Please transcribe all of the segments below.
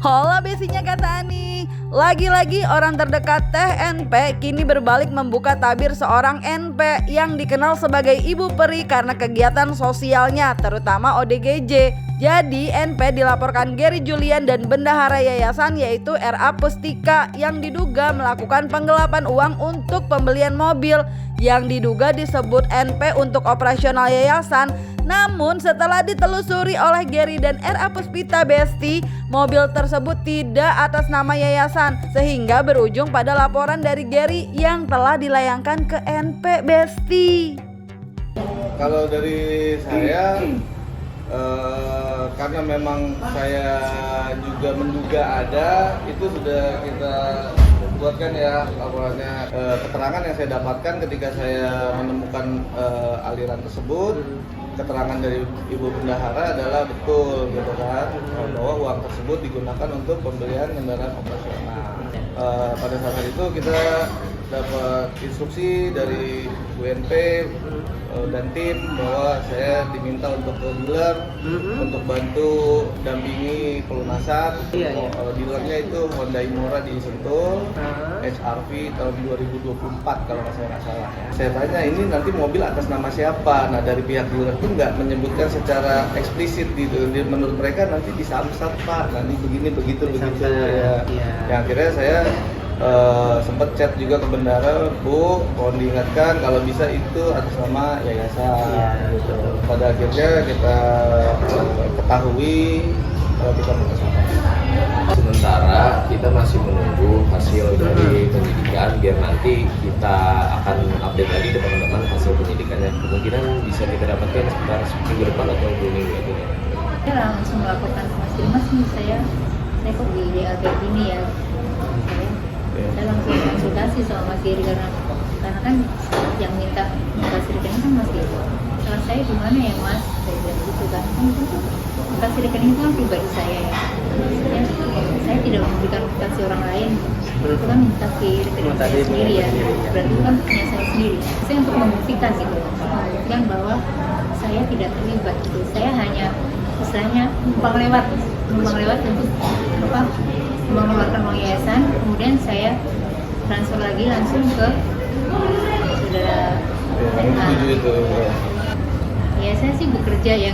Hola besinya Kak Tani. Lagi-lagi orang terdekat Teh NP kini berbalik membuka tabir seorang NP yang dikenal sebagai ibu peri karena kegiatan sosialnya terutama ODGJ. Jadi NP dilaporkan Gary Julian dan bendahara yayasan yaitu RA Pustika yang diduga melakukan penggelapan uang untuk pembelian mobil yang diduga disebut NP untuk operasional yayasan. Namun setelah ditelusuri oleh Gary dan RA Puspita Besti, mobil tersebut tidak atas nama yayasan sehingga berujung pada laporan dari Gary yang telah dilayangkan ke NP Besti. Kalau dari saya karena memang saya juga menduga ada, itu sudah kita buatkan ya laporannya. Keterangan yang saya dapatkan ketika saya menemukan aliran tersebut, keterangan dari ibu bendahara adalah betul gitu kan, bahwa uang tersebut digunakan untuk pembelian kendaraan operasional. Pada saat itu kita dapat instruksi dari UNP dan tim bahwa saya diminta untuk ke dealer untuk bantu dampingi pelunasan. Dealernya itu Honda Imora di Sentul, HRV tahun 2024 kalau saya nggak salah. Saya tanya ini nanti mobil atas nama siapa? Nah dari pihak dealer itu nggak menyebutkan secara eksplisit gitu. Menurut mereka nanti di Samsat Pak, nanti begini begitu ya. Yang akhirnya saya sempat chat juga ke bendara, Bu, mohon diingatkan kalau bisa itu atas nama yayasan. Gitu. Pada akhirnya kita ketahui kalau kita bersama. Sementara kita masih menunggu hasil dari penyidikan, biar nanti kita akan update lagi ke teman-teman hasil penyidikannya. Kemungkinan bisa kita dapatkan sekitar minggu depan atau 2 minggu itu. Saya langsung melaporkan ke Mas nih, saya kok di DA kayak gini ya. Saya langsung konsultasi sama Mas Giri karena kan yang minta kasih rekening kan Mas Giri. Salah saya di mana ya Mas? Saya bilang gitu kan. Kasih rekening itu kan pribadi saya ya. Saya tidak memberikan kasih orang lain. Itu kan kasih rekening saya sendiri ya. Berarti itu kan punya saya sendiri. Saya untuk membuktikan gitu, membuktikan bahwa saya tidak terlibat gitu. Saya hanya istilahnya numpang lewat untuk mengeluarkan uang yayasan, kemudian saya transfer lagi langsung ke saudara NA. Ya saya sih bekerja ya,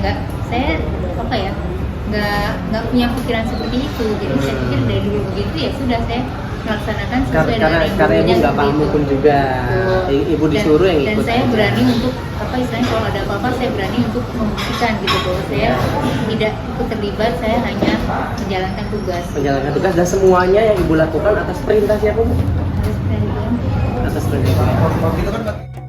nggak punya pikiran seperti itu. Jadi saya pikir dari dulu begitu ya sudah saya melaksanakan sesuai dengan karena ibu nggak paham hukum juga. Ibu disuruh yang ikut. Dan saya berani untuk istilahnya kalau ada apa-apa saya berani untuk membuktikan gitu bahwa saya tidak ikut terlibat, saya hanya menjalankan tugas dan semuanya yang ibu lakukan atas perintah siapa Bu? Atas perintah.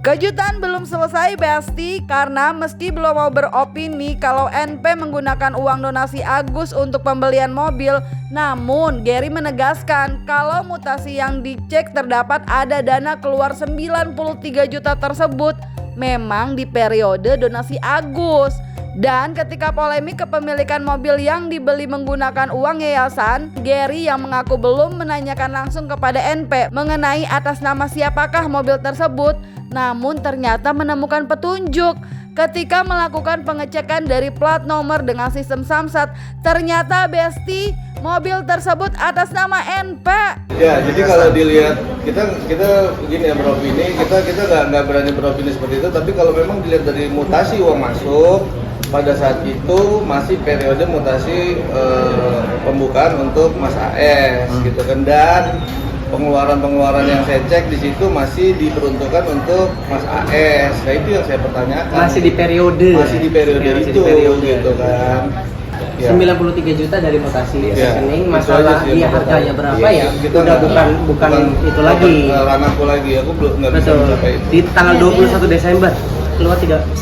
Kejutan belum selesai Besti, karena meski belum mau beropini kalau NP menggunakan uang donasi Agus untuk pembelian mobil, namun Gary menegaskan kalau mutasi yang dicek terdapat ada dana keluar 93 juta tersebut memang di periode donasi Agus. Dan ketika polemik kepemilikan mobil yang dibeli menggunakan uang yayasan, Gary yang mengaku belum menanyakan langsung kepada NP mengenai atas nama siapakah mobil tersebut, namun ternyata menemukan petunjuk. Ketika melakukan pengecekan dari plat nomor dengan sistem Samsat, ternyata Besti mobil tersebut atas nama NP. Ya, jadi kalau dilihat kita begini ya beropini, kita nggak berani beropini seperti itu. Tapi kalau memang dilihat dari mutasi uang masuk, pada saat itu masih periode mutasi pembukaan untuk Mas AS gitu kan, dan pengeluaran yang saya cek di situ masih diperuntukkan untuk Mas AS. Nah itu yang saya pertanyakan. Masih di periode itu gitu kan. Ya. 93 juta dari mutasi rekening, masalah dia harganya berapa ya? Kita bukan itu lagi. Ranahku lagi, aku belum nggak bisa berapa itu. Di tanggal 21 Desember keluar 93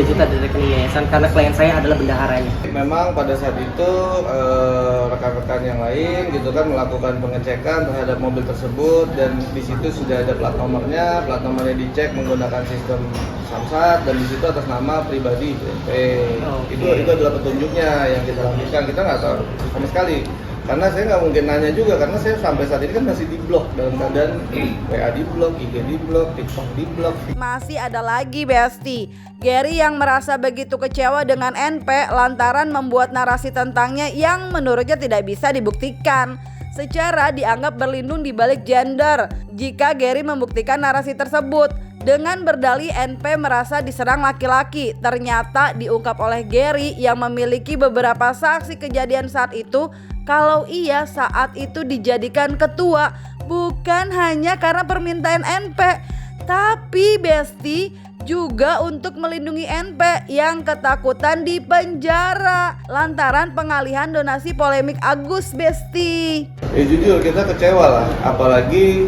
juta dari rekening yayasan karena klien saya adalah bendaharanya. Memang pada saat itu rekan-rekan yang lain gitu kan melakukan pengecekan terhadap mobil tersebut, dan di situ sudah ada plat nomornya dicek menggunakan sistem Samsat, dan di situ atas nama pribadi BNP. Itu adalah petunjuknya yang kita lakukan. Kita nggak tahu sama sekali Karena saya nggak mungkin nanya juga, karena saya sampai saat ini kan masih di blok, dalam keadaan WA di blok, IG di blok, TikTok di blok. Masih ada lagi Besti, Gary yang merasa begitu kecewa dengan NP lantaran membuat narasi tentangnya yang menurutnya tidak bisa dibuktikan secara dianggap berlindung di balik gender. Jika Gary membuktikan narasi tersebut dengan berdalih NP merasa diserang laki-laki, ternyata diungkap oleh Gary yang memiliki beberapa saksi kejadian saat itu kalau ia saat itu dijadikan ketua bukan hanya karena permintaan NP, tapi Besti juga untuk melindungi NP yang ketakutan di penjara lantaran pengalihan donasi polemik Agus Besti. Jujur kita kecewa lah, apalagi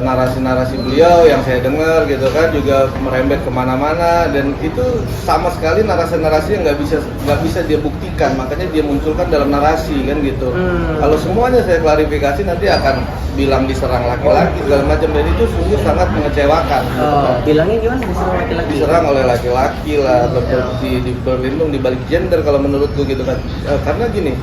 narasi-narasi beliau yang saya dengar gitu kan juga merembet kemana-mana, dan itu sama sekali narasi-narasi yang nggak bisa dia buktikan, makanya dia munculkan dalam narasi kan gitu. Kalau semuanya saya klarifikasi nanti akan bilang diserang laki-laki segala macam, dan itu sungguh sangat mengecewakan. Bilangnya gimana diserang laki-laki? Diserang oleh laki-laki lah, berlindung di balik gender kalau menurutku gitu kan. Karena gini,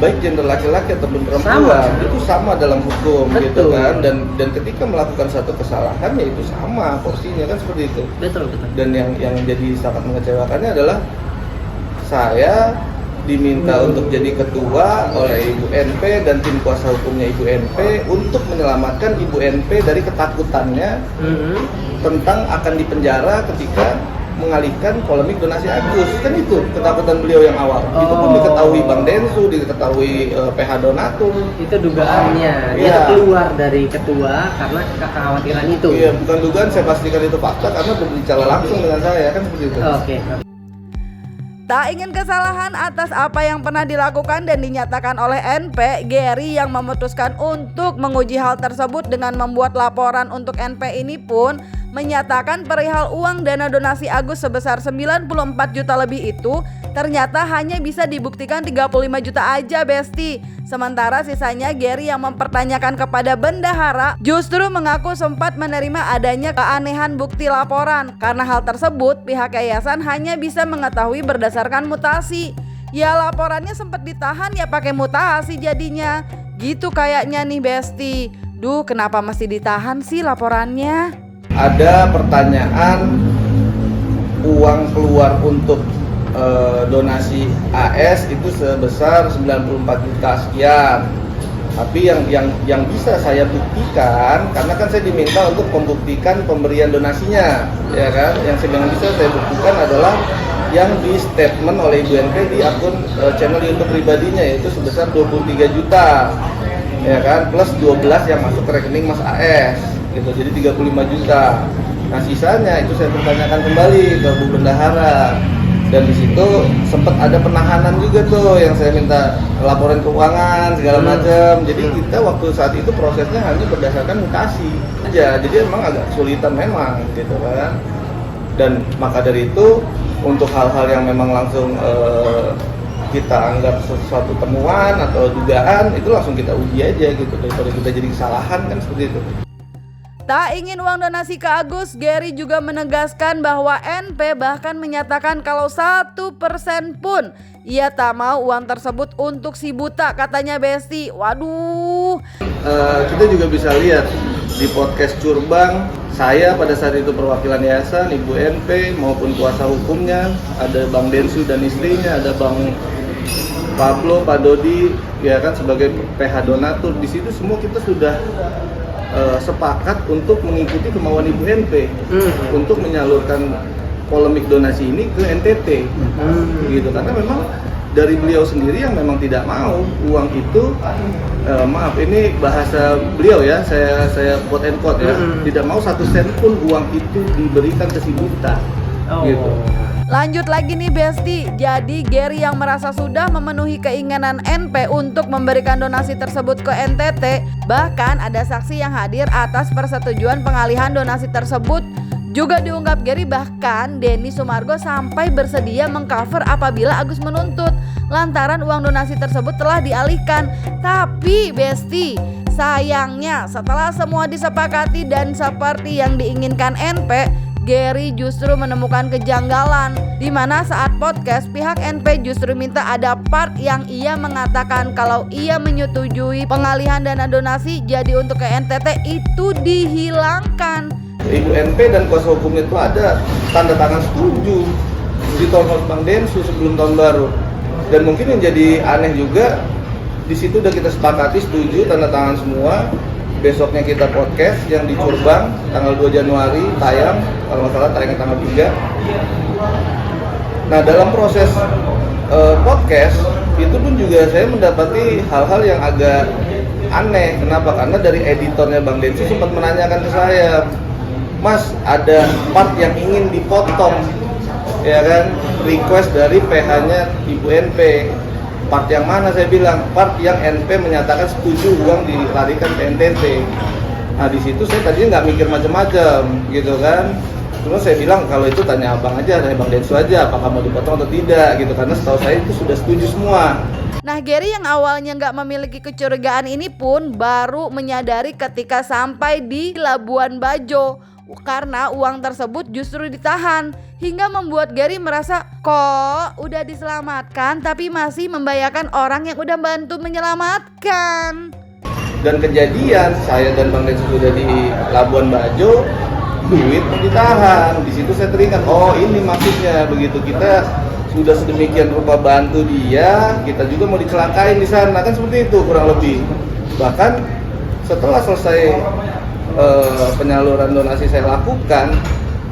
baik gender laki-laki ataupun perempuan itu sama dalam hukum. Betul. Gitu kan, dan ketika melakukan satu kesalahan ya itu sama porsinya kan, seperti itu. Betul. Dan yang jadi sangat mengecewakannya adalah saya diminta untuk jadi ketua oleh Ibu NP dan tim kuasa hukumnya Ibu NP untuk menyelamatkan Ibu NP dari ketakutannya tentang akan dipenjara ketika mengalihkan polemik donasi Agus. Kan itu ketakutan beliau yang awal. Itu pun diketahui Bang Densu, diketahui PH Donatur. Itu dugaannya. Dia keluar dari ketua karena kekhawatiran itu. Iya, bukan dugaan, saya pastikan itu fakta karena berbicara langsung dengan saya kan seperti itu. Oke. Tak ingin kesalahan atas apa yang pernah dilakukan dan dinyatakan oleh NP, Gary yang memutuskan untuk menguji hal tersebut dengan membuat laporan untuk NP ini pun menyatakan perihal uang dana donasi Agus sebesar 94 juta lebih itu ternyata hanya bisa dibuktikan 35 juta aja Besti. Sementara sisanya Gary yang mempertanyakan kepada bendahara justru mengaku sempat menerima adanya keanehan bukti laporan. Karena hal tersebut pihak yayasan hanya bisa mengetahui berdasarkan mutasi. Ya laporannya sempat ditahan ya pakai mutasi jadinya. Gitu kayaknya nih Besti. Duh kenapa masih ditahan sih laporannya? Ada pertanyaan uang keluar untuk donasi AS itu sebesar 94 juta sekian. Tapi yang bisa saya buktikan, karena kan saya diminta untuk membuktikan pemberian donasinya, ya kan? Yang bisa saya buktikan adalah yang di statement oleh Ibu NP di akun channel YouTube pribadinya, yaitu sebesar 23 juta, ya kan? Plus 12 yang masuk ke rekening Mas AS, gitu. Jadi 35 juta. Nah sisanya itu saya pertanyakan kembali ke Bu Bendahara. Dan di situ sempat ada penahanan juga tuh yang saya minta laporan keuangan segala macam. Jadi kita waktu saat itu prosesnya hanya berdasarkan mutasi aja. Jadi emang agak kesulitan memang gitu kan. Dan maka dari itu untuk hal-hal yang memang langsung kita anggap sesuatu temuan atau dugaan itu langsung kita uji aja gitu daripada kita jadi kesalahan kan seperti itu. Tak ingin uang donasi ke Agus, Gary juga menegaskan bahwa NP bahkan menyatakan kalau 1% pun ia tak mau uang tersebut untuk si buta, katanya Besti. Waduh. Kita juga bisa lihat di podcast Curbang, saya pada saat itu perwakilan yayasan, Ibu NP maupun kuasa hukumnya, ada Bang Densu dan istrinya, ada Bang Pablo, Pak Dodi, ya kan sebagai PH Donatur. Di situ semua kita sudah sepakat untuk mengikuti kemauan Ibu NP untuk menyalurkan polemik donasi ini ke NTT, gitu. Karena memang dari beliau sendiri yang memang tidak mau uang itu, maaf ini bahasa beliau ya, saya quote and quote ya, tidak mau 1 sen pun uang itu diberikan ke si buta, gitu. Lanjut lagi nih Besti, jadi Gary yang merasa sudah memenuhi keinginan NP untuk memberikan donasi tersebut ke NTT, bahkan ada saksi yang hadir atas persetujuan pengalihan donasi tersebut. Juga diungkap Gary bahkan Denny Sumargo sampai bersedia mengcover apabila Agus menuntut lantaran uang donasi tersebut telah dialihkan. Tapi Besti, sayangnya setelah semua disepakati dan seperti yang diinginkan NP, Gary justru menemukan kejanggalan, di mana saat podcast pihak NP justru minta ada part yang ia mengatakan kalau ia menyetujui pengalihan dana donasi jadi untuk ke NTT itu dihilangkan. Ibu NP dan kuasa hukumnya itu ada tanda tangan setuju di townhouse Bang Densu sebelum tahun baru. Dan mungkin yang jadi aneh juga, di situ udah kita sepakati setuju tanda tangan semua. Besoknya kita podcast yang di Curbang tanggal 2 Januari tayang, kalau nggak salah tayangnya tanggal 3. Nah dalam proses podcast itu pun juga saya mendapati hal-hal yang agak aneh. Kenapa? Karena dari editornya Bang Densu sempat menanyakan ke saya, Mas ada part yang ingin dipotong, ya kan? Request dari PH-nya Ibu NP. Part yang mana? Saya bilang part yang NP menyatakan setuju uang dilarikan ke NTT. Nah di situ saya tadinya nggak mikir macam-macam gitu kan. Cuma saya bilang kalau itu tanya abang aja, tanya Bang Densu aja apakah mau dipotong atau tidak gitu, karena setahu saya itu sudah setuju semua. Nah Gary yang awalnya nggak memiliki kecurigaan ini pun baru menyadari ketika sampai di Labuan Bajo, karena uang tersebut justru ditahan, hingga membuat Gary merasa kok udah diselamatkan tapi masih membahayakan orang yang udah bantu menyelamatkan. Dan kejadian saya dan Bang Densu sudah di Labuan Bajo, duit pun ditahan. Di situ saya teringat, oh ini maksudnya, begitu kita sudah sedemikian rupa bantu dia, kita juga mau dicelakain di sana, kan seperti itu kurang lebih. Bahkan setelah selesai penyaluran donasi saya lakukan,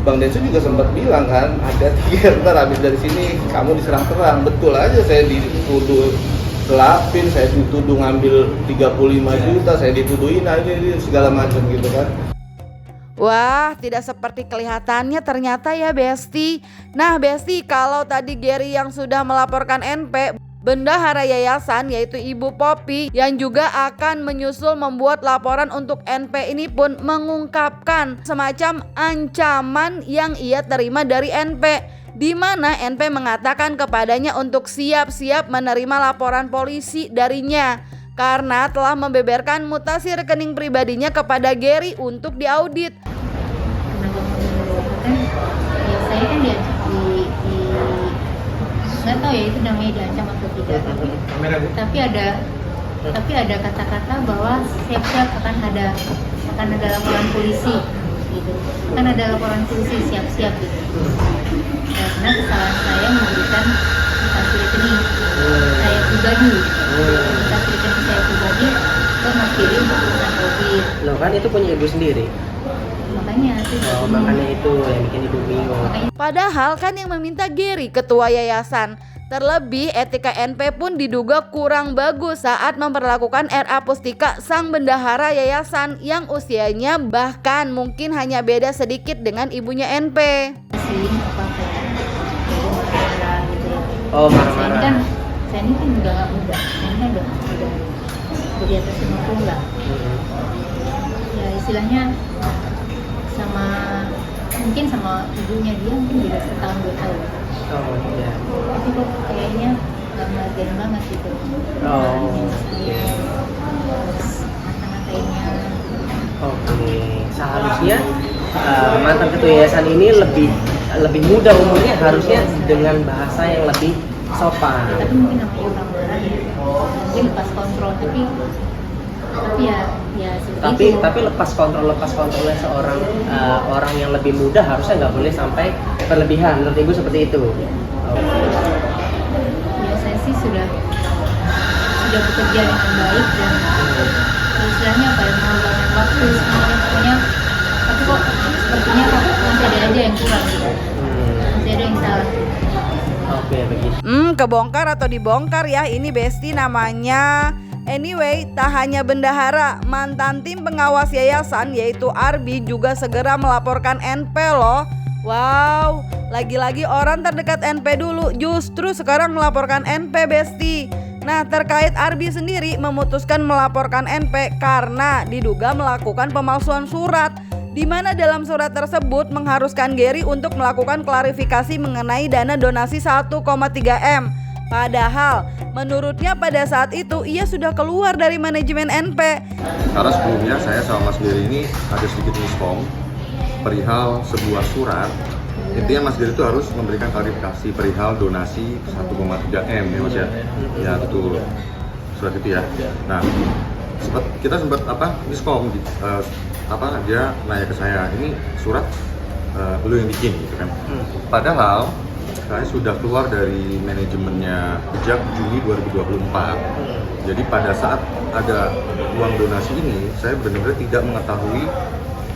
Bang Densu juga sempat bilang kan, hati-hati ntar habis dari sini kamu diserang terang. Betul aja, saya dituduh gelapin, saya dituduh ngambil 35 juta, saya dituduhin ini segala macam gitu kan. Wah, tidak seperti kelihatannya ternyata ya Besti. Nah Besti, kalau tadi Gary yang sudah melaporkan NP, bendahara yayasan yaitu Ibu Popi yang juga akan menyusul membuat laporan untuk NP ini pun mengungkapkan semacam ancaman yang ia terima dari NP, di mana NP mengatakan kepadanya untuk siap-siap menerima laporan polisi darinya karena telah membeberkan mutasi rekening pribadinya kepada Gary untuk diaudit. Saya kan nggak tahu ya itu namanya diancam atau tidak, tapi ada kata-kata bahwa siap-siap akan ada laporan polisi gitu, akan ada laporan polisi siap-siap gitu, karena kesalahan saya memberikan mutasi rekening saya pribadi, ke Mas Gary untuk urusan COVID. Loh kan itu punya ibu sendiri. Makanya itu yang bikin ibu bingung. Padahal kan yang meminta Gary ketua yayasan. Terlebih etika NP pun diduga kurang bagus saat memperlakukan RA Pustika sang bendahara yayasan yang usianya bahkan mungkin hanya beda sedikit dengan ibunya NP. Oh marah-marah. Saya ini kan juga nggak muda, saya ini udah di atas 50 lah. Ya istilahnya mungkin sama ibunya dia mungkin beda setahun 2 tahun. Oh iya. Tapi kok kayaknya nggak menghargain banget gitu. Mata-matainnya. Oke. Seharusnya mantan ketua yayasan ini lebih muda umurnya, harusnya dengan bahasa yang lebih sopan. Tapi mungkin namanya orang marah ya. Mungkin lepas kontrol tapi lepas kontrolnya seorang orang yang lebih muda harusnya nggak boleh sampai berlebihan. Menurut ibu seperti itu? Ya saya sih sudah bekerja dengan baik dan istilahnya apa ya, mengorbankan waktu semuanya pokoknya, tapi kok sepertinya kok masih ada aja yang kurang gitu. Masih ada yang salah. Oke, begitu. Kebongkar atau dibongkar ya ini Besti namanya. Anyway, tak hanya bendahara, mantan tim pengawas yayasan yaitu Arbi juga segera melaporkan NP loh. Wow, lagi-lagi orang terdekat NP dulu justru sekarang melaporkan NP Besti. Nah terkait Arbi sendiri memutuskan melaporkan NP karena diduga melakukan pemalsuan surat, di mana dalam surat tersebut mengharuskan Gary untuk melakukan klarifikasi mengenai dana donasi 1,3 M. Padahal menurutnya pada saat itu ia sudah keluar dari manajemen NP. Karena sebelumnya saya sama Mas Gary ini ada sedikit miskom perihal sebuah surat. Intinya Mas Giri itu harus memberikan klarifikasi perihal donasi 1,3 M ya Mas ya. Ya betul. Surat itu ya. Nah, kita sempat miskom dia nanya ke saya, ini surat lu yang bikin gitu kan. Padahal saya sudah keluar dari manajemennya sejak Juni 2024. Jadi pada saat ada uang donasi ini, saya benar-benar tidak mengetahui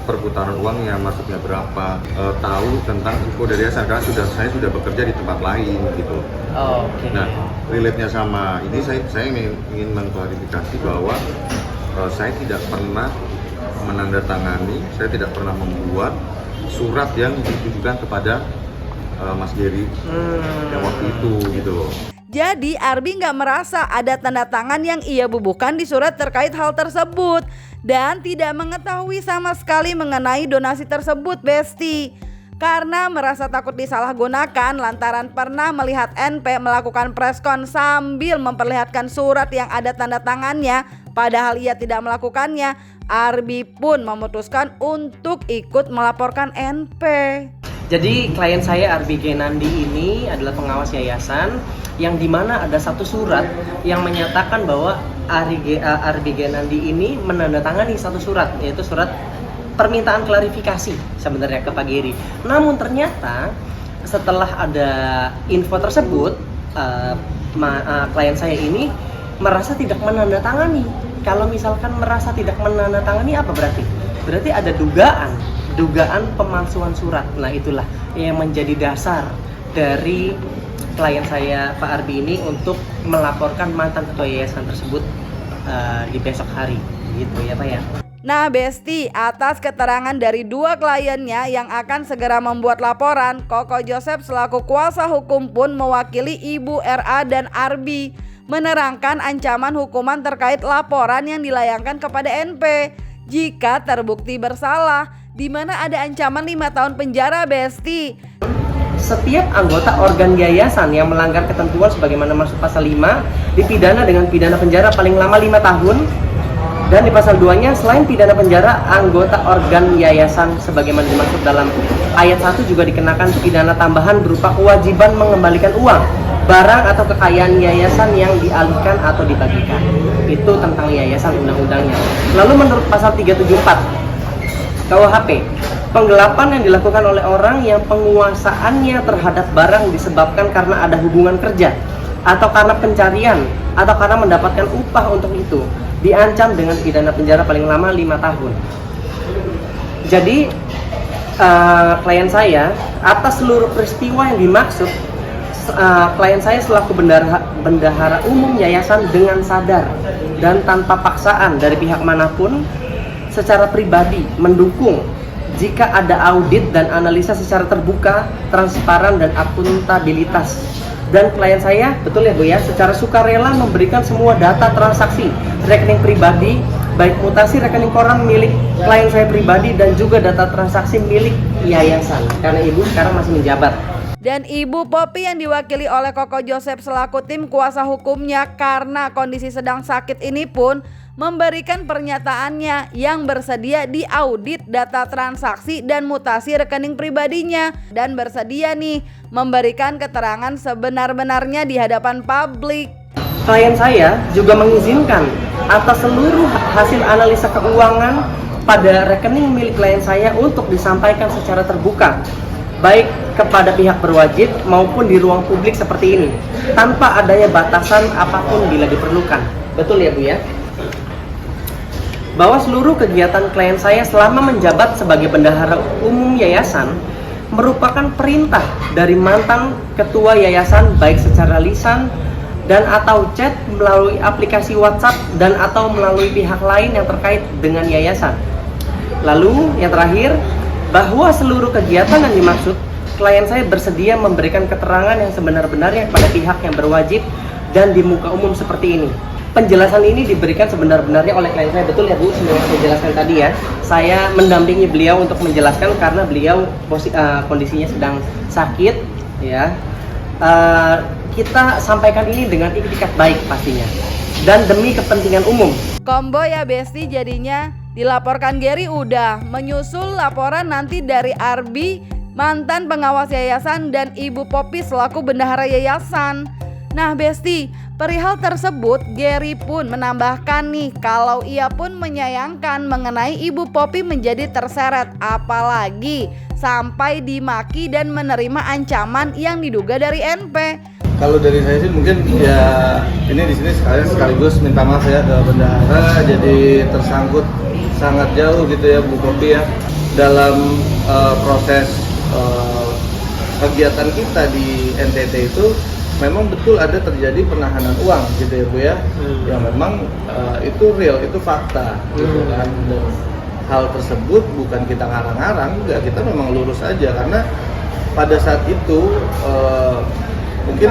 perputaran uangnya, maksudnya berapa, tahu tentang info dari yayasan karena saya sudah bekerja di tempat lain gitu. Oke. Nah, relate-nya sama ini saya ingin mengklarifikasi bahwa saya tidak pernah menandatangani, saya tidak pernah membuat surat yang ditujukan kepada Mas Giri yang waktu itu gitu loh. Jadi Arbi nggak merasa ada tanda tangan yang ia bubuhkan di surat terkait hal tersebut dan tidak mengetahui sama sekali mengenai donasi tersebut, Besti. Karena merasa takut disalahgunakan lantaran pernah melihat NP melakukan preskon sambil memperlihatkan surat yang ada tanda tangannya, padahal ia tidak melakukannya. Arbi pun memutuskan untuk ikut melaporkan NP. Jadi klien saya Arbi Genandi ini adalah pengawas yayasan yang dimana ada satu surat yang menyatakan bahwa Arbi Genandi ini menandatangani satu surat, yaitu surat permintaan klarifikasi sebenarnya ke Pak Giri. Namun ternyata setelah ada info tersebut, klien saya ini merasa tidak menandatangani. Kalau misalkan merasa tidak menandatangani apa berarti? Berarti ada dugaan pemalsuan surat. Nah itulah yang menjadi dasar dari klien saya Pak Arbi ini untuk melaporkan mantan ketua yayasan tersebut di besok hari, gitu ya Pak ya. Nah Besti, atas keterangan dari dua kliennya yang akan segera membuat laporan, Koko Joseph selaku kuasa hukum pun mewakili Ibu RA dan Arbi menerangkan ancaman hukuman terkait laporan yang dilayangkan kepada NP jika terbukti bersalah, di mana ada ancaman 5 tahun penjara, Besti. Setiap anggota organ yayasan yang melanggar ketentuan sebagaimana masuk pasal 5 dipidana dengan pidana penjara paling lama 5 tahun. Dan di pasal 2-nya selain pidana penjara, anggota organ yayasan sebagaimana dimaksud dalam ayat 1 juga dikenakan pidana tambahan berupa kewajiban mengembalikan uang, barang atau kekayaan yayasan yang dialihkan atau dibagikan. Itu tentang yayasan undang-undangnya. Lalu menurut pasal 374 KUHP, penggelapan yang dilakukan oleh orang yang penguasaannya terhadap barang disebabkan karena ada hubungan kerja atau karena pencarian atau karena mendapatkan upah untuk itu diancam dengan pidana penjara paling lama 5 tahun. Jadi klien saya atas seluruh peristiwa yang dimaksud, klien saya selaku bendahara umum yayasan dengan sadar dan tanpa paksaan dari pihak manapun secara pribadi mendukung jika ada audit dan analisa secara terbuka, transparan dan akuntabilitas. Dan klien saya, betul ya Bu ya, secara sukarela memberikan semua data transaksi rekening pribadi, baik mutasi rekening koran milik klien saya pribadi dan juga data transaksi milik yayasan, karena Ibu sekarang masih menjabat. Dan Ibu Popi yang diwakili oleh Koko Joseph selaku tim kuasa hukumnya karena kondisi sedang sakit ini pun memberikan pernyataannya yang bersedia diaudit data transaksi dan mutasi rekening pribadinya dan bersedia nih memberikan keterangan sebenar-benarnya di hadapan publik. Klien saya juga mengizinkan atas seluruh hasil analisa keuangan pada rekening milik klien saya untuk disampaikan secara terbuka, baik kepada pihak berwajib maupun di ruang publik seperti ini, tanpa adanya batasan apapun bila diperlukan. Betul ya Bu ya? Bahwa seluruh kegiatan klien saya selama menjabat sebagai bendahara umum yayasan merupakan perintah dari mantan ketua yayasan baik secara lisan dan atau chat melalui aplikasi WhatsApp dan atau melalui pihak lain yang terkait dengan yayasan. Lalu yang terakhir, bahwa seluruh kegiatan yang dimaksud klien saya bersedia memberikan keterangan yang sebenar-benarnya kepada pihak yang berwajib dan di muka umum seperti ini. Penjelasan ini diberikan sebenar-benarnya oleh klien saya, betul ya Bu, sebenarnya saya jelaskan tadi ya. Saya mendampingi beliau untuk menjelaskan karena beliau kondisinya sedang sakit ya. Kita sampaikan ini dengan iktikat baik pastinya dan demi kepentingan umum. Kombo ya Besti jadinya. Dilaporkan Gary udah, menyusul laporan nanti dari Arbi, mantan pengawas yayasan, dan Ibu Poppy selaku bendahara yayasan. Nah Besti, perihal tersebut Gary pun menambahkan nih kalau ia pun menyayangkan mengenai Ibu Poppy menjadi terseret, apalagi sampai dimaki dan menerima ancaman yang diduga dari NP. Kalau dari saya sih mungkin ya ini di sini sekaligus minta maaf ya ke bendahara, jadi tersangkut sangat jauh gitu ya Bu Poppy ya dalam proses kegiatan kita di NTT itu. Memang betul ada terjadi penahanan uang gitu ya Bu ya, yang memang itu real, itu fakta gitu kan. Dan hal tersebut bukan kita ngarang-ngarang, enggak, kita memang lurus aja karena pada saat itu mungkin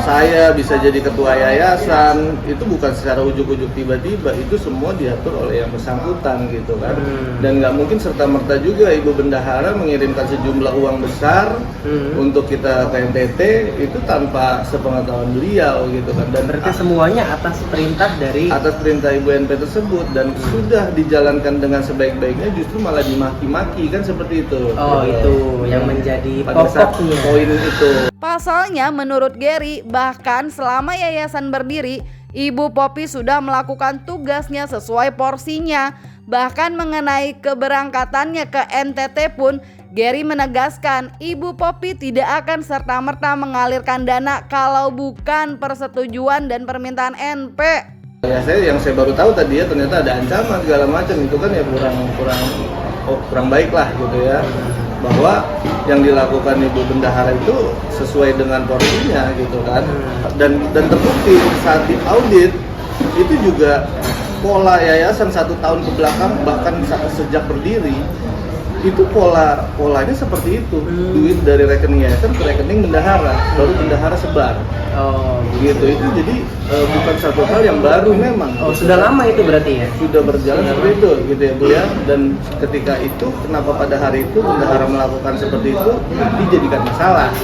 saya bisa jadi ketua yayasan itu bukan secara ujuk-ujuk tiba-tiba, itu semua diatur oleh yang bersangkutan gitu kan. Dan nggak mungkin serta-merta juga Ibu Bendahara mengirimkan sejumlah uang besar untuk kita ke NTT itu tanpa sepengetahuan beliau gitu kan. Dan Berarti semuanya atas perintah Ibu NP tersebut, dan sudah dijalankan dengan sebaik-baiknya justru malah dimaki-maki kan seperti itu. Oh itu yang menjadi pada saat pokoknya poin itu. Pasalnya menurut Gary, bahkan selama yayasan berdiri, Ibu Poppy sudah melakukan tugasnya sesuai porsinya. Bahkan mengenai keberangkatannya ke NTT pun, Gary menegaskan Ibu Poppy tidak akan serta-merta mengalirkan dana kalau bukan persetujuan dan permintaan NP. Ya yang saya baru tahu tadi ya ternyata ada ancaman segala macam, itu kan ya kurang baik lah gitu ya. Bahwa yang dilakukan Ibu Bendahara itu sesuai dengan porsinya gitu kan. Dan terbukti saat diaudit itu juga pola yayasan 1 tahun ke belakang bahkan sejak berdiri itu polanya seperti itu. Duit dari rekening yayasan ke rekening bendahara, baru bendahara sebar. Oh Gitu itu jadi bukan satu hal yang baru memang. Oh sudah lama itu berarti ya? Sudah berjalan seperti itu gitu ya Bu ya. Dan ketika itu kenapa pada hari itu bendahara melakukan seperti itu dijadikan masalah.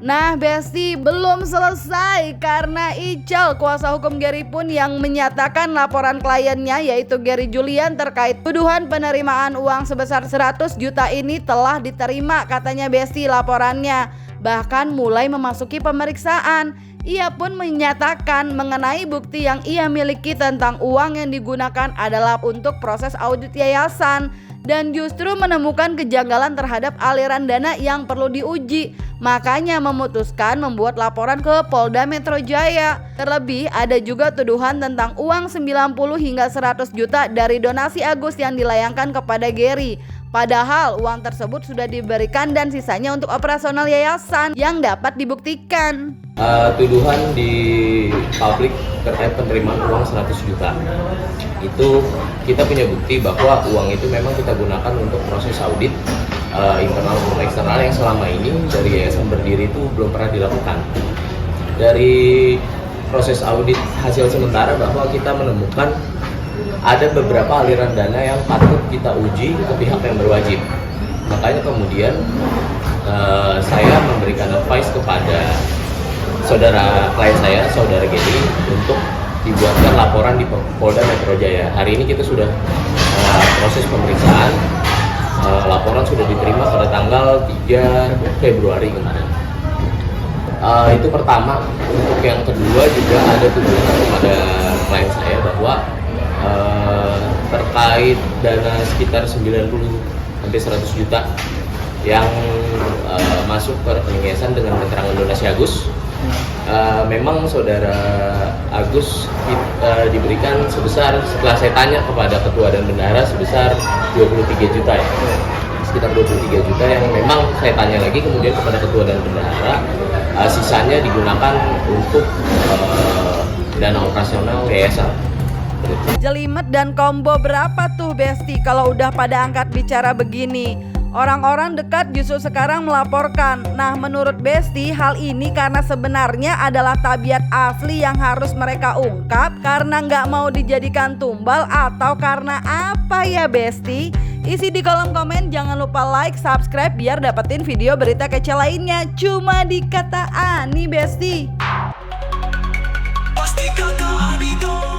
Nah Besti, belum selesai karena Ical, kuasa hukum Gary pun yang menyatakan laporan kliennya yaitu Gary Julian terkait tuduhan penerimaan uang sebesar 100 juta ini telah diterima katanya Besti laporannya. Bahkan mulai memasuki pemeriksaan. Ia pun menyatakan mengenai bukti yang ia miliki tentang uang yang digunakan adalah untuk proses audit yayasan. Dan justru menemukan kejanggalan terhadap aliran dana yang perlu diuji. Makanya memutuskan membuat laporan ke Polda Metro Jaya. Terlebih ada juga tuduhan tentang uang 90 hingga 100 juta dari donasi Agus yang dilayangkan kepada Gary. Padahal uang tersebut sudah diberikan dan sisanya untuk operasional yayasan yang dapat dibuktikan. Tuduhan di publik terkait penerimaan uang 100 juta itu kita punya bukti bahwa uang itu memang kita gunakan untuk proses audit internal maupun eksternal yang selama ini dari yayasan berdiri itu belum pernah dilakukan. Dari proses audit hasil sementara bahwa kita menemukan ada beberapa aliran dana yang patut kita uji ke pihak yang berwajib. Makanya kemudian saya memberikan advice kepada saudara klien saya, saudara Gary, untuk dibuatkan laporan di Polda Metro Jaya. Hari ini kita sudah proses pemeriksaan, laporan sudah diterima pada tanggal 3 Februari kemarin. Itu pertama. Untuk yang kedua juga ada tuduhan kepada klien saya bahwa terkait dana sekitar 90-100 juta yang masuk ke rekening yayasan dengan keterangan donasi Agus. Memang saudara Agus diberikan sebesar, setelah saya tanya kepada ketua dan bendahara, sebesar 23 juta ya, sekitar 23 juta yang memang saya tanya lagi kemudian kepada ketua dan bendahara, sisanya digunakan untuk dana operasional yayasan. Jelimet dan combo berapa tuh Besti kalau udah pada angkat bicara begini? Orang-orang dekat justru sekarang melaporkan. Nah menurut Besti hal ini karena sebenarnya adalah tabiat asli yang harus mereka ungkap karena nggak mau dijadikan tumbal atau karena apa ya Besti? Isi di kolom komen, jangan lupa like, subscribe biar dapetin video berita kece lainnya. Cuma di Kata Ani Besti. Pasti kata Ani dong.